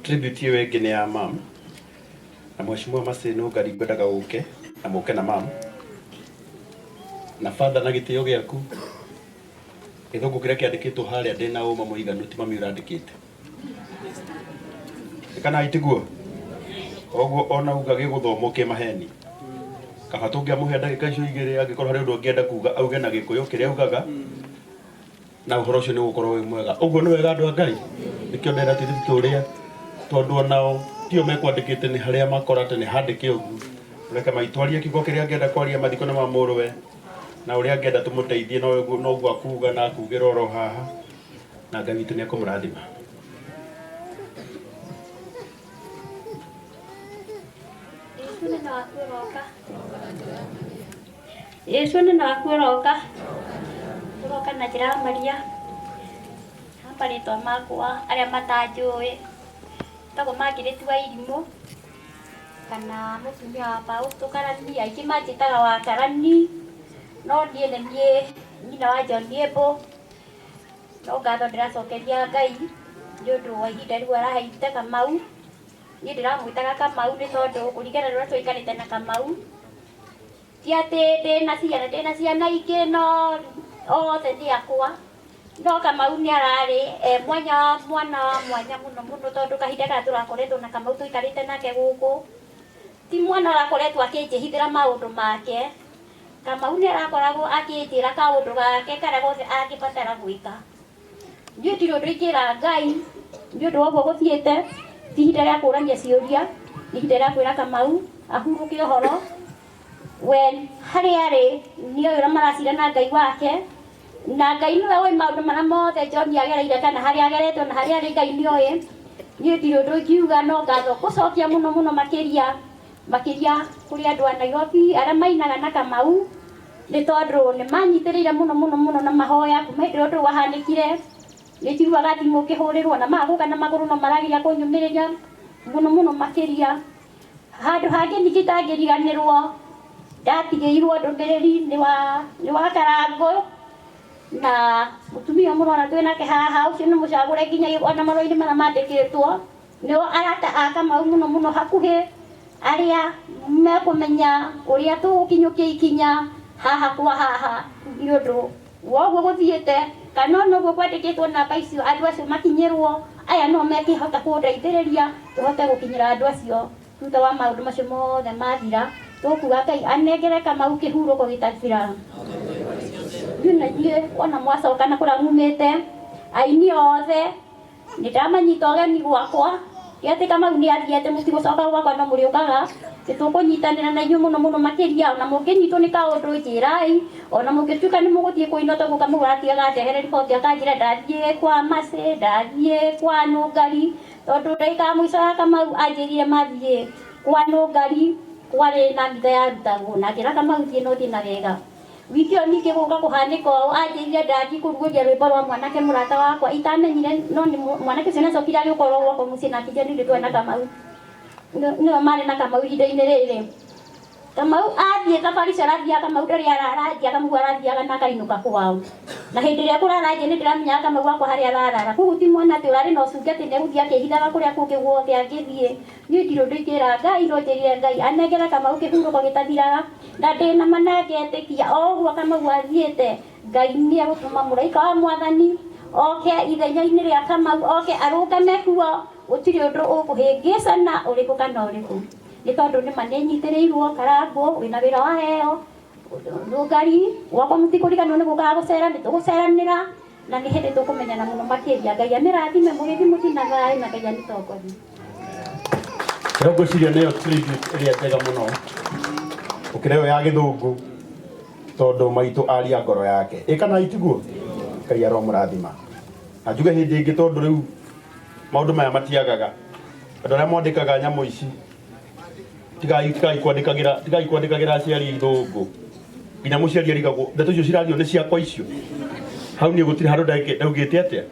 tribute iwe ngine ya mam na mheshimiwa Maseno ngari ngwendaga ũke na mũke na mam na father na gĩtĩo gĩaku gĩthũngũ kĩrĩa kĩandĩkĩtwo harĩa ndĩna ũma mũiganu ti mami ũrandĩkĩte kana itiguo oguo ona uga gĩgũthomwo kĩmaheni kaba tũngĩamũhe ndagĩka icio igĩrĩ angĩkorwo harĩ ũndũ ũngĩenda kuga auge na gĩkũyũ kĩrĩa augaga na ũhoro ũcio nĩ ũgũkorwo wĩ mwega ũguo nĩ wega andũ a Ngai nĩkĩo ndĩra tiribiti ũrĩa tondũ onao tio mekwandĩkĩte nĩ harĩa makorate nĩ handĩke ũguo reke maitwarie kiugo kĩrĩa angĩenda kwaria mathiko na mamũrwe na ũrĩa angĩenda tũmũteithie no ũguo akuga na akugĩra oro haha na Ngai witũ nĩ ekũmũrathima. Yesu nĩ naku ũroka ũroka na njĩra ya Maria marĩtwa makwa arĩa matanjũĩ tagwo Margaret wa Irimũ kana mũtumia wa Paul Karani aingĩ manjĩtaga wa Karani no niĩ nĩ niĩ nyina wa John Yebo no ngatho ndĩracokeria Ngai nĩ ũndũ wa ihinda rĩu araheite Kamau niĩ ndĩramwĩtaga Kamau nĩ tondũ kũringana na ũrĩa tũikarĩte na Kamau ti atĩ ndĩna ciana ingĩ no othe nĩ akwa no Kamau nĩ ararĩ mwana mwanya mũno tondũ kahinda karĩa tũrakoretwo na Kamau tũikarĩte nake gũkũ ti mwana arakoretwo akĩnjĩhithĩra maũndũ make Kamau nĩ arakoragwo akĩnjĩra kaũndũ gake karĩa gothe angĩbatara gwĩka niĩ ndirĩ ũndũ ingĩra Ngai nĩ ũndũ wa ũguo gũthiĩte ti ihinda rĩa kũũrania ciũria ihinda rĩa kwĩra Kamau ahurũke ũhoro we harĩa arĩ nĩoĩ ũrĩa maracira na Ngai wake na Ngai nĩwe ũĩ maũndũ marĩa mothe John agereire kana harĩa ageretwo na harĩa arĩ Ngai nĩoĩ niĩ ndirĩ ũndũ ingiuga no ngatho gũcokia mũno makĩria kũrĩ andũ a Nairobi arĩa mainaga na Kamau nĩ tondũ nĩ manyitĩrĩire mũno na mahoya kuma hĩndĩ ĩrĩa ũndũ wahanĩkire nĩ njiguaga thimũ ngĩhũrĩrwo na magũka na magũrũ no marageria kũnyũmĩrĩria mũno makĩria handũ hangĩ ningĩ itangĩriganĩrwo ndatigĩirwo ndũmĩrĩri nĩ wa Karangũ na mũtumia mũrona twĩ nake haha ũcio nĩ mũcagũre nginya ona marũa-inĩ marĩa mandĩkĩtwo nĩo arata a Kamau mũno hakuhĩ arĩa mekũmenya ũrĩa tũgũkinyũkia ikinya haha kwa haha nĩ ũndũ wa ũguo gũthiĩte kana ona ũguo kwandĩkĩtwo namba icio andũ acio makinyĩrwo aya no mekĩhota kũndeithĩrĩria tũhote gũkinyĩra andũ acio thutha wa maũndũ macio mothe mathira tũkuga Ngai anengere Kamau kĩhurũko gĩtathira niĩ ona mwacoka na kũrĩa mumĩte aini othe nĩ ndamanyita ũgeni gwakwa ti atĩ Kamau nĩ athiĩte mũtigũcoka gwakwa no mũrĩũkaga nĩ tũkũnyitanĩra na inyuĩ mũno makĩria ona mũngĩnyitwo nĩ kaũndũ njĩrai ona mũngĩtuĩka nĩ mũgũthiĩ kũina tondũ Kamau aratigaga ndehere riboti akanjĩra ndathiĩ kwa Mase ndathiĩ kwa Nũngari tondũ ndagĩka ya mũico ya Kamau anjĩrire mathiĩ kwa Nũngari kwarĩ na mitha yarutagwo na njĩra Kamau thiĩ no thiĩ na wega wiki ĩyo ningĩ gũka kũhanĩka ũũ anjĩrire ndathiĩ kũrugũria rwĩmbo rwa mwanake mũrata wakwa itamenyire no mwanake ũcio nĩacokire agĩkorwo gwakwa mũciĩ na akĩnjĩra nĩ twĩ na Kamau nĩo marĩ na Kamau ihinda-inĩ rĩrĩ Kamau athiĩ thabarĩ icio arathiaga Kamau ndarĩ araranjia Kamau arathiaga na akainũka kwao na hĩndĩ ĩrĩa kũraranjia nĩ ndĩramenyaga Kamau wakwa harĩa ararara koguo ti mwana atĩ ũrarĩ na ũcungi atĩ nĩegũthiĩ akĩhithaga kũrĩa kũngĩ guothe angĩthiĩ niĩ ndirĩ ũndũ ingĩra Ngai no njĩrire Ngai anengere Kamau kĩhurũko gĩtathiraga na ndĩna ma na ngetĩkia o ũguo Kamau athiĩte Ngai nĩ egũtũma mũraika wa Mwathani oke ithenya-inĩ rĩa Kamau oke arũgame kuo gũtirĩ ũndũ ũkũhĩngĩcana ũrĩkũ kana ũrĩkũ nĩ tondũ nĩ manĩnyitĩrĩirwo Karangũ wĩna wĩra wa heo Nũngari gwakwa mũtikũriganĩrwo nĩ gũkaga gũcera nĩ tũgũceranĩra na nĩ hĩndĩ tũkũmenyana mũno makĩria Ngai amĩrathime mũgĩthiĩ mũthiĩ na thayũ na Ngai amĩtongorie. Ngwĩciria nĩyo tribute ĩrĩa njega mũno ũkĩreo ya gĩthũngũ tondũ maitũ aria ngoro yake ĩkana itiguo Ngai aromũrathima na njuge hĩndĩ ĩngĩ tondũ rĩu maũndũ maya matiagaga andũ arĩa mwandĩkaga nyamũ ici tigai kwandĩkagĩra aciari ithũngũ nginya mũciari arigagwo ndeto icio cirario nĩ ciakwa icio hau niĩ gũtirĩ handũ ndaugĩte atĩa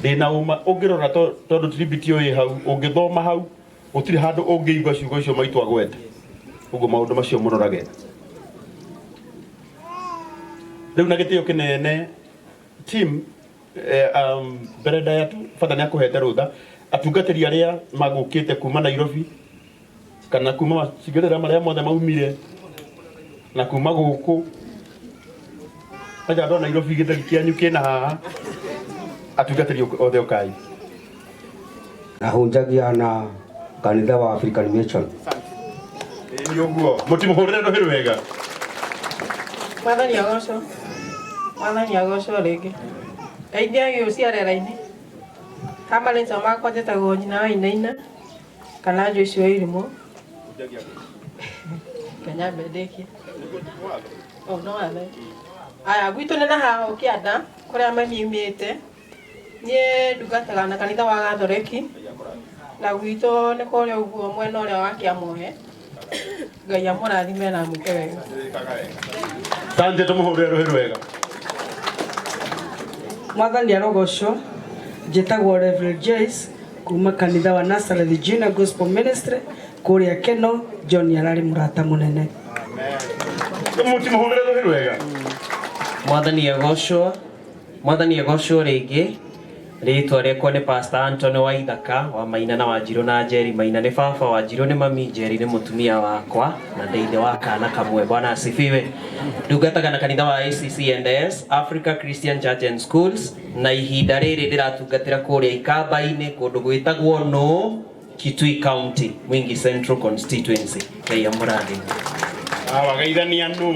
ndĩna ũma ũngĩrora tondũ tribute ĩyo ĩ hau ũngĩthoma hau gũtirĩ handũ ũngĩigua ciugo icio maitũ agwete ũguo maũndũ macio mũrorage rĩu na gĩtĩo kĩnene team berenda ya tu fadha ni akuhete rutha atungatiri aria magukite kuma Nairobi kana kuma cigerera maria mothe maumire na kuma guku aja ndo Nairobi githeri kianyu kina haha atungatiri othe ukai na hunjagia na kanitha wa African Mission ni uguo mutimuhurire no hiru wega Mwathani agocwo rĩngĩ ndeithia gĩũciarĩra-inĩ kama nĩ twa makwa njĩtagwo nyina wa Inaina kana Joyce wa Irimũ Kenya mbendĩkie no wathe aya gwitũ nĩ na haha Kĩanda kũrĩa mami umĩte niĩ ndungataga na kanitha wa Gathoreki na gwitũ nĩ kũrĩa ũguo mwena ũrĩa wa Kĩamohe Ngai amũrathime na amwĩke wega Sante tumuhurire no hiru wega Mwathani arogocwo njĩtagwo Reverend Joyce kuma kanitha wa Nazareth Junior Gospel Ministry kũrĩa Keno John ararĩ mũrata mũnene mutimuhurire no hiru wega Mwathani agocwo rĩngĩ rĩtwa rĩakwa nĩ Pastor Anthony Waithaka wa Maina na Wanjirũ na Njeri. Maina nĩ baba, Wanjirũ nĩ mami, Njeri nĩ mũtumia wakwa na ndĩithe wa kana kamwe. Bwana asifiwe. Ndungataga na kanitha wa ACCNS Africa Christian Church and Schools na ihinda rĩrĩ ndĩratungatĩra kũrĩa Ikamba-inĩ kũndũ gwĩtagwo no Kitui County Mwingi Central Constituency. Ngai amũrathime. Wagaithania no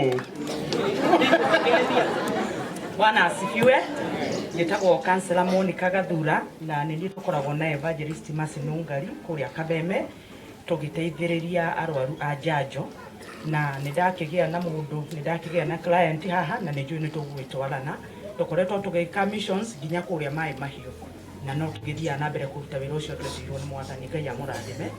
Bwana asifiwe. Njĩtagwo Councillor Monica Gathura na nĩ tũkoragwo na Evangelist Masinungari kũrĩa Kabeme tũgĩteithĩrĩria arwaru a njanjo na nĩ ndakĩgĩa na client haha na nĩ njũĩ nĩ tũgwĩtwarana tũkoretwo tũgĩka missions nginya kũrĩa Maĩ Mahiũ na no tũgĩthiaga na mbere kũruta wĩra ũcio twĩtĩirwo nĩ Mwathani. Ngai amũrathime.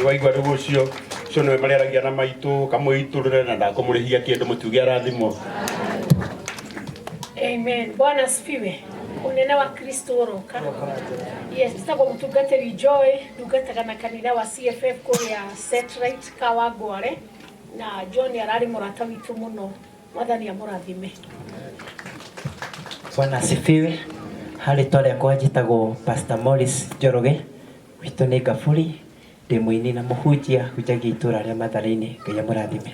waigua ndugu ucio nĩwe marĩaragia na maitũ kamũitũrĩre na ndakũmũrĩhia kĩndũ mũtuge arathimwo. Amen. Bwana asifiwe. Unene wa Kristo uroka. Yes, tutago mtugateri Joy, ndungataga na kanitha wa CFF kũrĩa Satellite Kawangware na John ararĩ mũrata witũ mũno. Mwathani amũrathime. Bwana asifiwe. Harĩ tore kwa njĩtagwo Pastor Morris Njoroge. Witũ nĩ Ngaburi, ndĩ mũini na mũhunjia hunjagia itũra rĩa Mathare-inĩ. Ngai amũrathime.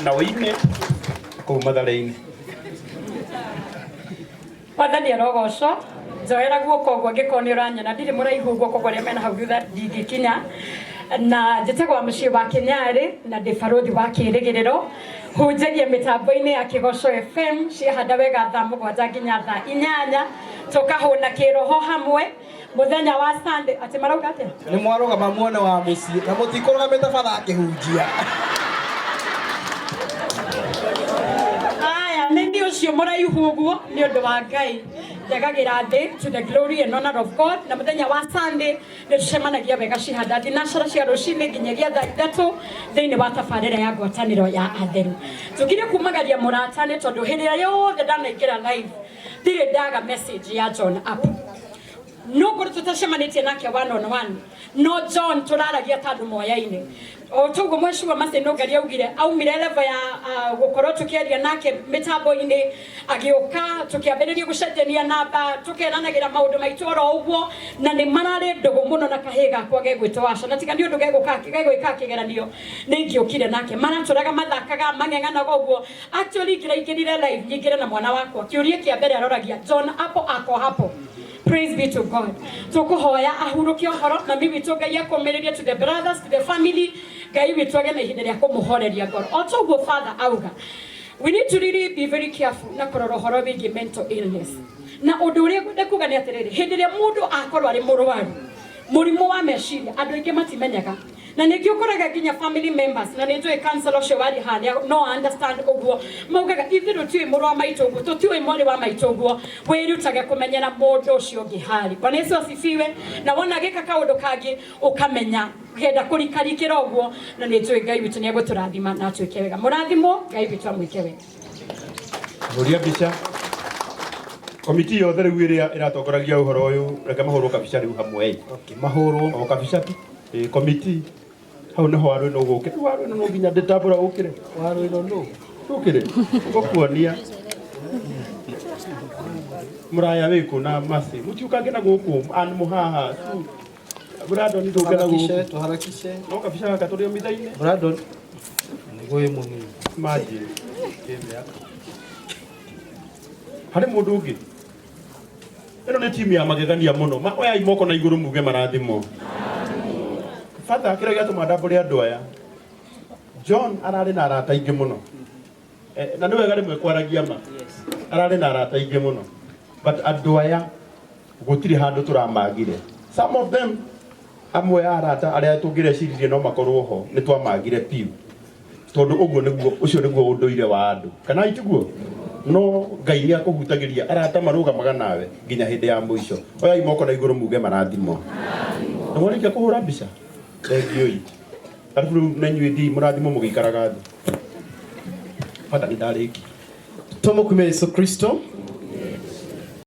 Na wĩine kũu Mathare-inĩ. Mwathani arogocwo. Njoera guoko ũguo angĩkorwo nĩ ũranyona ndirĩ mũraihu guoko kũrĩa mena hau thutha ndingĩkinya. Na njĩtagwo Wamucii wa Kinyarí na ndĩ barothi wa kĩĩrĩgĩrĩro. Hunjagia mĩtambo-inĩ ya Kĩgoco FM ciahanda wega thaa 7 nginya thaa 8 tũkahũna kĩroho hamwe. Muthenya wa Sunday ati marauga atia ni mwarugama muone wa mucii na mutikorugamite batha akihunjia aya nĩ ũcio mũraihu ũguo nĩ ũndũ wa Ngai njagagira thĩ to the glory and honor of God. Na muthenya wa Sunday nĩ tũcemanagia wega cihanda thinacara cia rũcinĩ nginyagia thaa 3 thĩinĩ wa tabarĩra ya ngwatanĩro ya atheru. Tũkire kumagaria mũrata nĩ tondũ hĩndĩ ĩrĩa yothe ndanaingĩra live ndirĩ ndaga message ya John up. No kũrĩ tũtacemanĩtie nake one on one no John tũraragia tandũ moya-inĩ o tũguo mweciwa Masinungari augire aumire level ya gũkorwo tũkĩaria nake mĩtambo-inĩ agĩũka tũkĩambĩrĩria gũcenjania namba tũkeranagĩra maũndũ maitũ oro ũguo na nĩ mararĩ ndũgũ mũno na kahĩĩ gakwa gegwĩtwo Asha na tiga nĩ ũndũ gegwĩka kĩgeranio nĩ ingĩũkire nake maratũraga mathakaga mang'eng'anaga ũguo. Actually ingĩraingĩrire live nyingĩre na mwana wakwa kĩũria kĩa mbere aroragia John ako hapo. Praise be to God. Tukuhoya ahurukia horo na mimi Ngai akomereria to the brothers, to the family. Ngai witũ age na ihinda rĩa kũmũhoreria ngoro. Otoguo Father auga. We need to really be very careful na kũrora horo wĩgiĩ mental illness. Na ũndũ ũrĩa ngwenda kuga nĩ atĩrĩrĩ, hĩndĩ ĩrĩa mũndũ akorwo arĩ mũrwaru, mũrimũ wa meciria andũ aingĩ matimenyaga. Na nĩkĩo ũkoraga nginya family members na nĩ njũĩ counselor ũcio warĩ harĩa no understand ũguo maugaga ithuĩ tũtiũĩ mũrũ wa maitũ ũguo tũtiũĩ mwarĩ wa maitũ ũguo wĩrutage kũmenyera mũndũ ũcio ũngĩ harĩ. Bwana Yesu asifiwe. Na wona gĩka kaũndũ kangĩ ũkamenya genda kũrikarikĩra ũguo na nĩ njũĩ Ngai witũ nĩ egũtũrathima na atuĩke wega. Mũrathimwo Ngai witũ amwĩke wega. Hũria mbica. Komiti yothe rĩu ĩrĩa ĩratongoragia ũhoro ũyũ reke mahũrwo kabica rĩu hamwe. Okay, mahũrwo o kabica tu. Komiti hau nĩ hwaru ĩno gũkĩre hwaru ĩno no nginya ndĩtambũra gũkĩre hwaru ĩno no gũkĩre gũkuonia muraya wiko na masi mutiukange na guku an muhaha Brandon ni tuke na guku tuharakishe no kabisha katorio mithaine Brandon ngoye munini maji kemea hari mundu ungi ino ni timu ya magegania muno oya imoko na iguru muge marathimo fata kira gatuma ndamburi andu aya John arari na arata ingi muno na niwe gari mwe kwaragia ma arari na arata ingi muno but andu aya gutiri handu turamagire some of them amwe arata aria tungirecirie no makorwo ho ni twamagire piu tondu uguo niguo ucio niguo unduire wa andu kana itiguo no ngai ni akuhutagiria arata marugamaga nawe nginya hindi ya muico oya imoko na iguru muge marathimo na mwarika kuhura mbica thank you arifu na nyue ndi murathimo mugikaraga thi pata ni ndariki Tomo kume Yesu Kristo